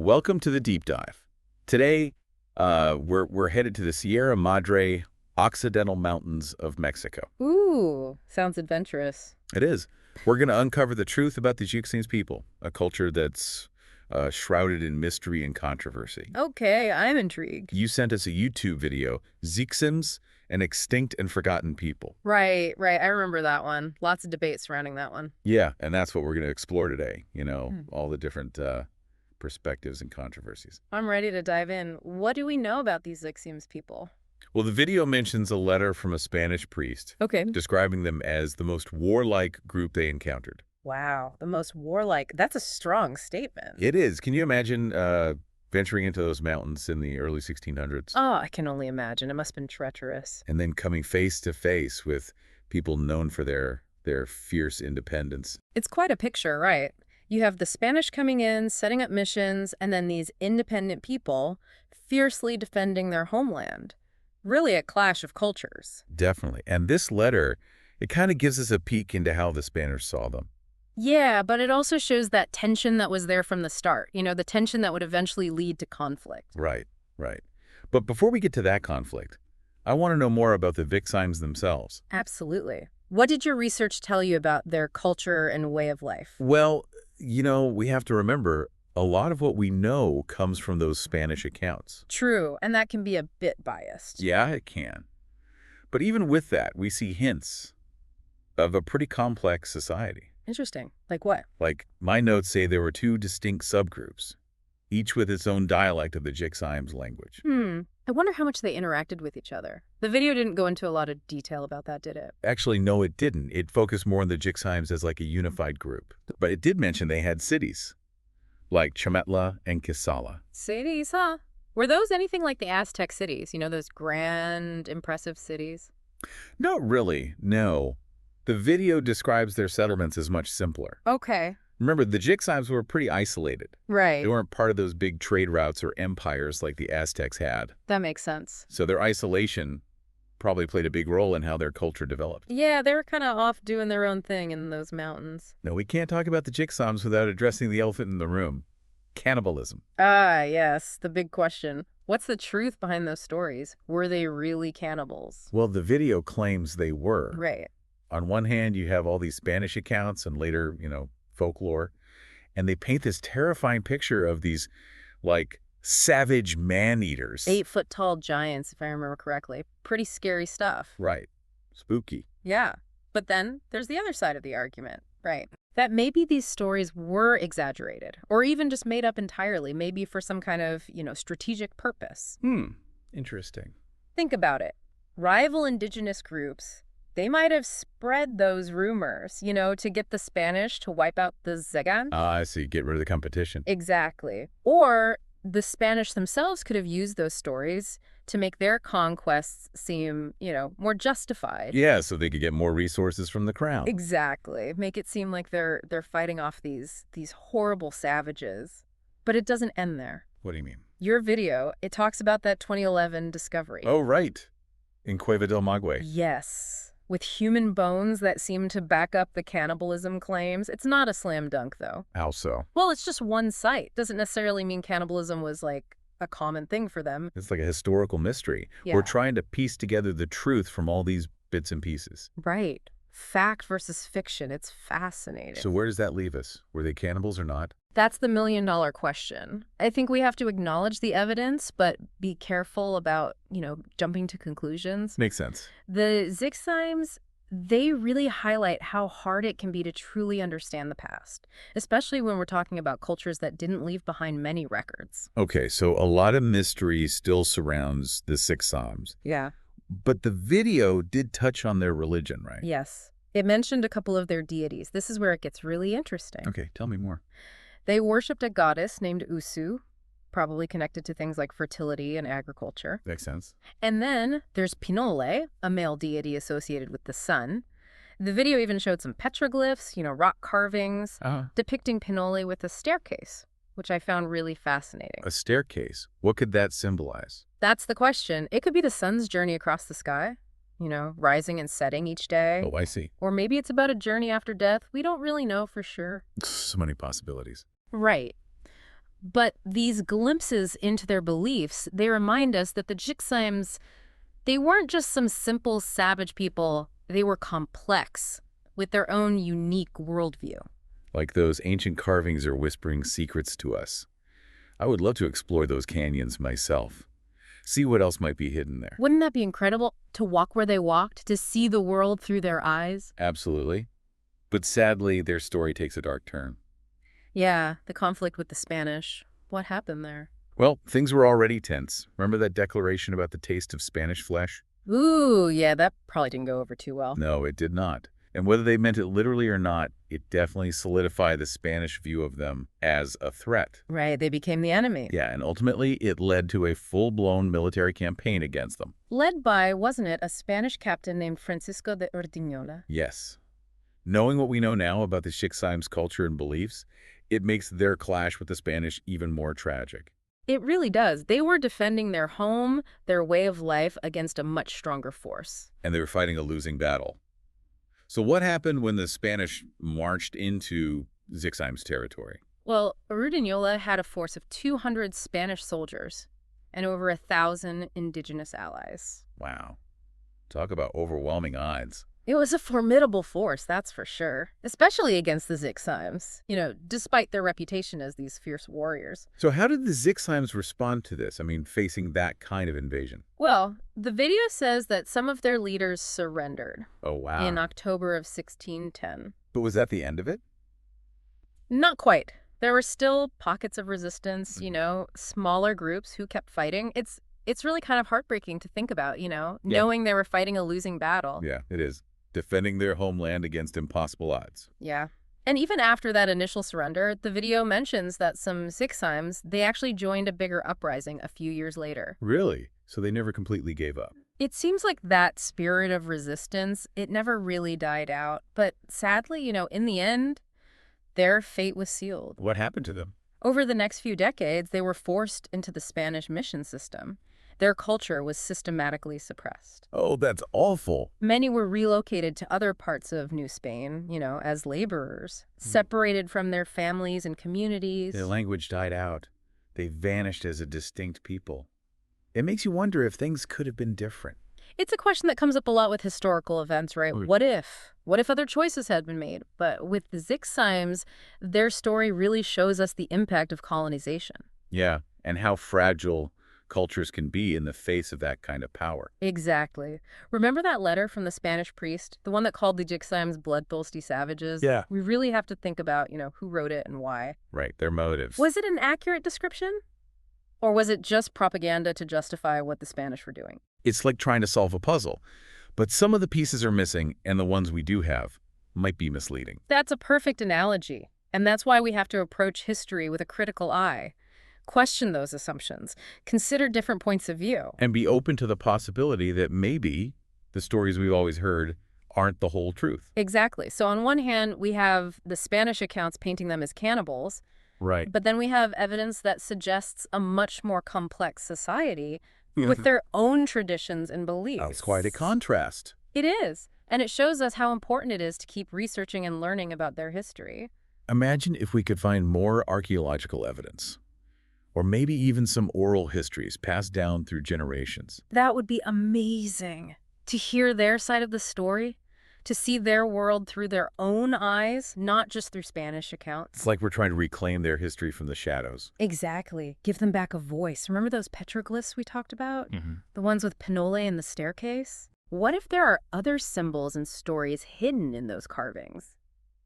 Welcome to the deep dive. Today, we're headed to the Sierra Madre Occidental Mountains of Mexico. Ooh, sounds adventurous. It is. We're going to uncover the truth about the Xixímes people, a culture that's shrouded in mystery and controversy. Okay, I'm intrigued. You sent us a YouTube video, Xixímes, an extinct and forgotten people. Right. I remember that one. Lots of debate surrounding that one. Yeah, and that's what we're going to explore today. Hmm. All the different perspectives and controversies. I'm ready to dive in. What do we know about these Xixímes people? Well, the video mentions a letter from a Spanish priest Okay. describing them as the most warlike group they encountered. Wow, the most warlike. That's a strong statement. It is. Can you imagine venturing into those mountains in the early 1600s Oh, I can only imagine. It must have been treacherous. and then coming face to face with people known for their fierce independence? It's quite a picture, right? You have the Spanish coming in, setting up missions, and then these independent people fiercely defending their homeland. Really a clash of cultures. Definitely. And this letter, it kind of gives us a peek into how the Spanish saw them. Yeah, but it also shows that tension that was there from the start. The tension that would eventually lead to conflict. Right. But before we get to that conflict, I want to know more about the Xixímes themselves. Absolutely. What did your research tell you about their culture and way of life? Well, we have to remember a lot of what we know comes from those Spanish accounts. True, and that can be a bit biased. Yeah, it can. But even with that, we see hints of a pretty complex society. Interesting. Like what? Like, my notes say there were two distinct subgroups, each with its own dialect of the Xixímes language. I wonder how much they interacted with each other. The video didn't go into a lot of detail about that, did it? Actually, no, it didn't. It focused more on the Xixímes as like a unified group. But it did mention they had cities, like Chametla and Quesala. Cities, huh? Were those anything like the Aztec cities? Those grand, impressive cities? Not really, no. The video describes their settlements as much simpler. Okay. Remember, the Xixímes were pretty isolated. Right. They weren't part of those big trade routes or empires like the Aztecs had. That makes sense. So their isolation probably played a big role in how their culture developed. Yeah, they were kind of off doing their own thing in those mountains. No, we can't talk about the Xixímes without addressing the elephant in the room. Cannibalism. Ah, yes, the big question. What's the truth behind those stories? Were they really cannibals? Well, the video claims they were. Right. On one hand, you have all these Spanish accounts and later, folklore, and they paint this terrifying picture of these, like, savage man-eaters. 8-foot-tall giants, if I remember correctly. Pretty scary stuff. Right. Spooky. Yeah. But then there's the other side of the argument, right? That maybe these stories were exaggerated or even just made up entirely, maybe for some kind of, strategic purpose. Interesting. Think about it. Rival indigenous groups, they might have spread those rumors, to get the Spanish to wipe out the Xixímes. I see. Get rid of the competition. Exactly. Or the Spanish themselves could have used those stories to make their conquests seem, more justified. Yeah, so they could get more resources from the crown. Exactly. Make it seem like they're fighting off these horrible savages. But it doesn't end there. What do you mean? Your video, it talks about that 2011 discovery. Oh, right. In Cueva del Maguey. Yes. With human bones that seem to back up the cannibalism claims. It's not a slam dunk, though. How so? Well, it's just one site. Doesn't necessarily mean cannibalism was like a common thing for them. It's like a historical mystery. Yeah. We're trying to piece together the truth from all these bits and pieces. Right. Fact versus fiction. It's fascinating. So where does that leave us? Were they cannibals or not? That's the million-dollar question. I think we have to acknowledge the evidence, but be careful about, jumping to conclusions. Makes sense. The Xixímes, they really highlight how hard it can be to truly understand the past, especially when we're talking about cultures that didn't leave behind many records. Okay, so a lot of mystery still surrounds the Xixímes. Yeah. But the video did touch on their religion, right? Yes. It mentioned a couple of their deities. This is where it gets really interesting. Okay, tell me more. They worshipped a goddess named Usu, probably connected to things like fertility and agriculture. Makes sense. And then there's Pinole, a male deity associated with the sun. The video even showed some petroglyphs, rock carvings, depicting Pinole with a staircase, which I found really fascinating. A staircase. What could that symbolize? That's the question. It could be the sun's journey across the sky, rising and setting each day. Oh, I see. Or maybe it's about a journey after death. We don't really know for sure. So many possibilities. Right. But these glimpses into their beliefs, they remind us that the Xixímes, they weren't just some simple savage people. They were complex, with their own unique worldview. Like those ancient carvings are whispering secrets to us. I would love to explore those canyons myself. See what else might be hidden there. Wouldn't that be incredible, to walk where they walked, to see the world through their eyes? Absolutely. But sadly, their story takes a dark turn. Yeah, the conflict with the Spanish. What happened there? Well, things were already tense. Remember that declaration about the taste of Spanish flesh? Ooh, yeah, that probably didn't go over too well. No, it did not. And whether they meant it literally or not, it definitely solidified the Spanish view of them as a threat. Right, they became the enemy. Yeah, and ultimately it led to a full-blown military campaign against them. Led by, wasn't it, a Spanish captain named Francisco de Urdiñola? Yes. Knowing what we know now about the Xiximes' culture and beliefs, it makes their clash with the Spanish even more tragic. It really does. They were defending their home, their way of life, against a much stronger force. And they were fighting a losing battle. So what happened when the Spanish marched into Xiximes' territory? Well, Urdiñola had a force of 200 Spanish soldiers and over 1,000 indigenous allies. Wow. Talk about overwhelming odds. It was a formidable force, that's for sure, especially against the Xixímes, despite their reputation as these fierce warriors. So how did the Xiximes respond to this? I mean, facing that kind of invasion? Well, the video says that some of their leaders surrendered. Oh, wow. In October of 1610. But was that the end of it? Not quite. There were still pockets of resistance, smaller groups who kept fighting. It's really kind of heartbreaking to think about, knowing they were fighting a losing battle. Yeah, it is. Defending their homeland against impossible odds. Yeah. And even after that initial surrender, the video mentions that some Xixímes, they actually joined a bigger uprising a few years later. Really? So they never completely gave up? It seems like that spirit of resistance, it never really died out. But sadly, in the end, their fate was sealed. What happened to them? Over the next few decades, they were forced into the Spanish mission system. Their culture was systematically suppressed. Oh, that's awful. Many were relocated to other parts of New Spain, as laborers, separated from their families and communities. Their language died out. They vanished as a distinct people. It makes you wonder if things could have been different. It's a question that comes up a lot with historical events, right? What if? What if other choices had been made? But with the Xixímes, their story really shows us the impact of colonization. Yeah, and how fragile cultures can be in the face of that kind of power. Exactly. Remember that letter from the Spanish priest, the one that called the Xixímes bloodthirsty savages? Yeah. We really have to think about, who wrote it and why. Right, their motives. Was it an accurate description? Or was it just propaganda to justify what the Spanish were doing? It's like trying to solve a puzzle, but some of the pieces are missing, and the ones we do have might be misleading. That's a perfect analogy, and that's why we have to approach history with a critical eye. Question those assumptions, consider different points of view. And be open to the possibility that maybe the stories we've always heard aren't the whole truth. Exactly. So on one hand, we have the Spanish accounts painting them as cannibals. Right. But then we have evidence that suggests a much more complex society with their own traditions and beliefs. That's quite a contrast. It is. And it shows us how important it is to keep researching and learning about their history. Imagine if we could find more archaeological evidence, or maybe even some oral histories passed down through generations. That would be amazing. To hear their side of the story, to see their world through their own eyes, not just through Spanish accounts. It's like we're trying to reclaim their history from the shadows. Exactly. Give them back a voice. Remember those petroglyphs we talked about? The ones with Pinole and the staircase? What if there are other symbols and stories hidden in those carvings,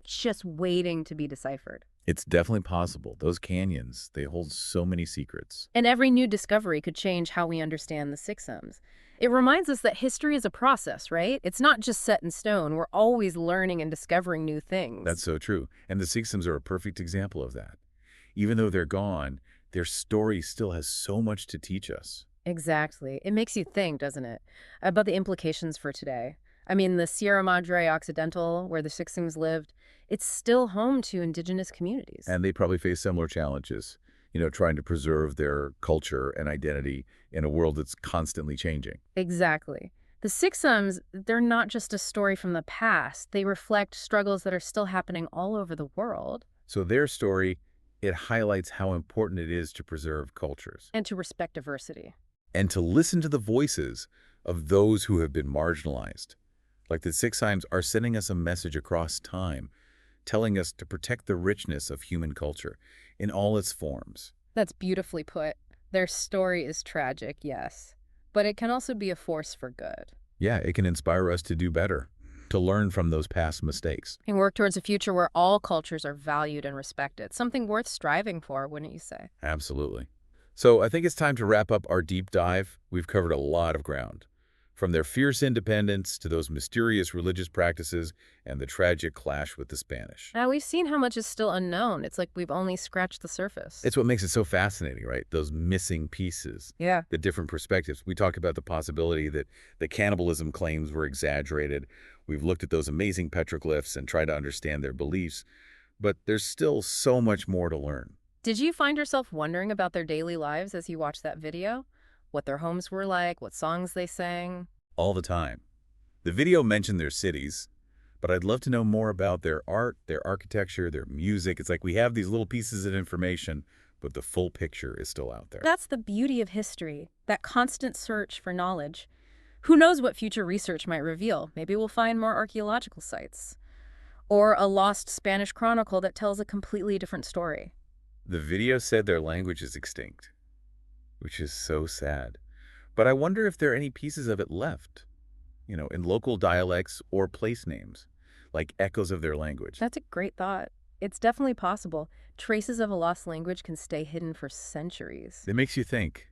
just waiting to be deciphered? It's definitely possible. Those canyons, they hold so many secrets. And every new discovery could change how we understand the Xixímes. It reminds us that history is a process, right? It's not just set in stone. We're always learning and discovering new things. That's so true. And the Xixímes are a perfect example of that. Even though they're gone, their story still has so much to teach us. Exactly. It makes you think, doesn't it, about the implications for today. I mean, the Sierra Madre Occidental, where the Xixímes lived, it's still home to indigenous communities. And they probably face similar challenges, trying to preserve their culture and identity in a world that's constantly changing. Exactly. The Xixímes, they're not just a story from the past. They reflect struggles that are still happening all over the world. So their story, It highlights how important it is to preserve cultures And to respect diversity. and to listen to the voices of those who have been marginalized. Like the Xixímes are sending us a message across time, telling us to protect the richness of human culture in all its forms. That's beautifully put. Their story is tragic, yes, but it can also be a force for good. Yeah, it can inspire us to do better, to learn from those past mistakes. And work towards a future where all cultures are valued and respected. Something worth striving for, wouldn't you say? Absolutely. So I think it's time to wrap up our deep dive. We've covered a lot of ground, from their fierce independence to those mysterious religious practices and the tragic clash with the Spanish. Now, we've seen how much is still unknown. It's like we've only scratched the surface. It's what makes it so fascinating, right? Those missing pieces, Yeah. the different perspectives. We talked about the possibility that the cannibalism claims were exaggerated. We've looked at those amazing petroglyphs and tried to understand their beliefs, but there's still so much more to learn. Did you find yourself wondering about their daily lives as you watched that video? What their homes were like, what songs they sang? All the time. The video mentioned their cities, but I'd love to know more about their art, their architecture, their music. It's like we have these little pieces of information, but the full picture is still out there. That's the beauty of history, that constant search for knowledge. Who knows what future research might reveal? Maybe we'll find more archaeological sites. Or a lost Spanish chronicle that tells a completely different story. The video said their language is extinct, which is so sad. But I wonder if there are any pieces of it left, in local dialects or place names, like echoes of their language. That's a great thought. It's definitely possible. Traces of a lost language can stay hidden for centuries. It makes you think.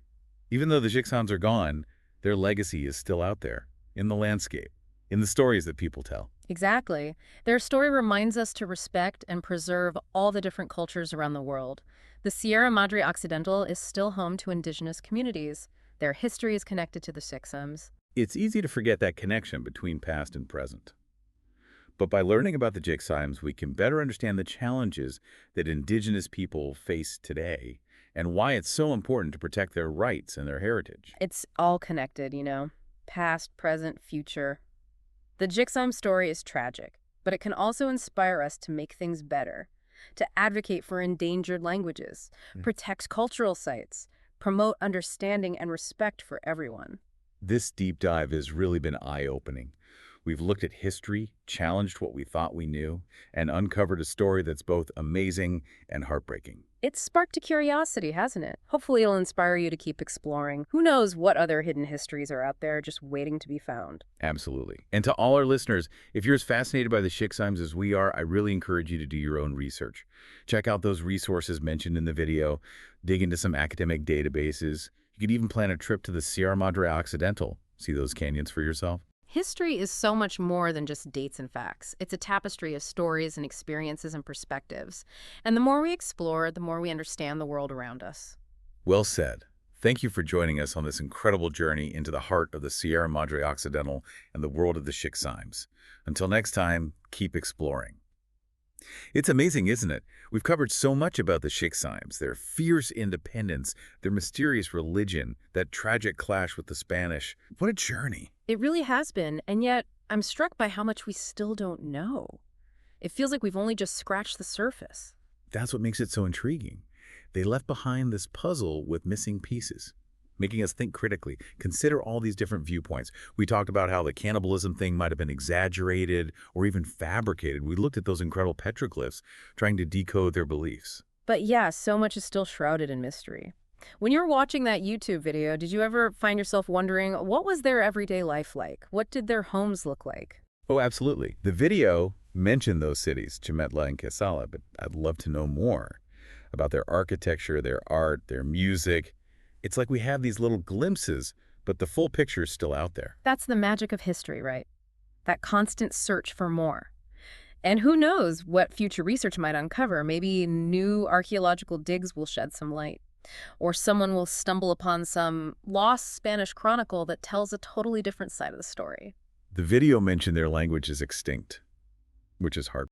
Even though the Xixímes are gone, their legacy is still out there, in the landscape, in the stories that people tell. Exactly. Their story reminds us to respect and preserve all the different cultures around the world. The Sierra Madre Occidental is still home to indigenous communities. Their history is connected to the Xixímes. It's easy to forget that connection between past and present. But by learning about the Xixímes, we can better understand the challenges that indigenous people face today and why it's so important to protect their rights and their heritage. It's all connected, past, present, future. The Xixime story is tragic, but it can also inspire us to make things better, to advocate for endangered languages, protect cultural sites, promote understanding and respect for everyone. This deep dive has really been eye-opening. We've looked at history, challenged what we thought we knew, and uncovered a story that's both amazing and heartbreaking. It's sparked a curiosity, hasn't it? Hopefully it'll inspire you to keep exploring. Who knows what other hidden histories are out there just waiting to be found. Absolutely. And to all our listeners, if you're as fascinated by the Xixímes as we are, I really encourage you to do your own research. Check out those resources mentioned in the video, dig into some academic databases. You could even plan a trip to the Sierra Madre Occidental. See those canyons for yourself. History is so much more than just dates and facts. It's a tapestry of stories and experiences and perspectives. And the more we explore, the more we understand the world around us. Well said. Thank you for joining us on this incredible journey into the heart of the Sierra Madre Occidental and the world of the Xixímes. Until next time, keep exploring. It's amazing, isn't it? We've covered so much about the Xixímes, their fierce independence, their mysterious religion, that tragic clash with the Spanish. What a journey. It really has been, and yet I'm struck by how much we still don't know. It feels like we've only just scratched the surface. That's what makes it so intriguing. They left behind this puzzle with missing pieces, making us think critically, consider all these different viewpoints. We talked about how the cannibalism thing might have been exaggerated or even fabricated. We looked at those incredible petroglyphs, trying to decode their beliefs. But yeah, so much is still shrouded in mystery. When you were watching that YouTube video, did you ever find yourself wondering, what was their everyday life like? What did their homes look like? Oh, absolutely. The video mentioned those cities, Chichimeca and Quesala, but I'd love to know more about their architecture, their art, their music. It's like we have these little glimpses, but the full picture is still out there. That's the magic of history, right? That constant search for more. And who knows what future research might uncover. Maybe new archaeological digs will shed some light. Or someone will stumble upon some lost Spanish chronicle that tells a totally different side of the story. The video mentioned their language is extinct, which is hard.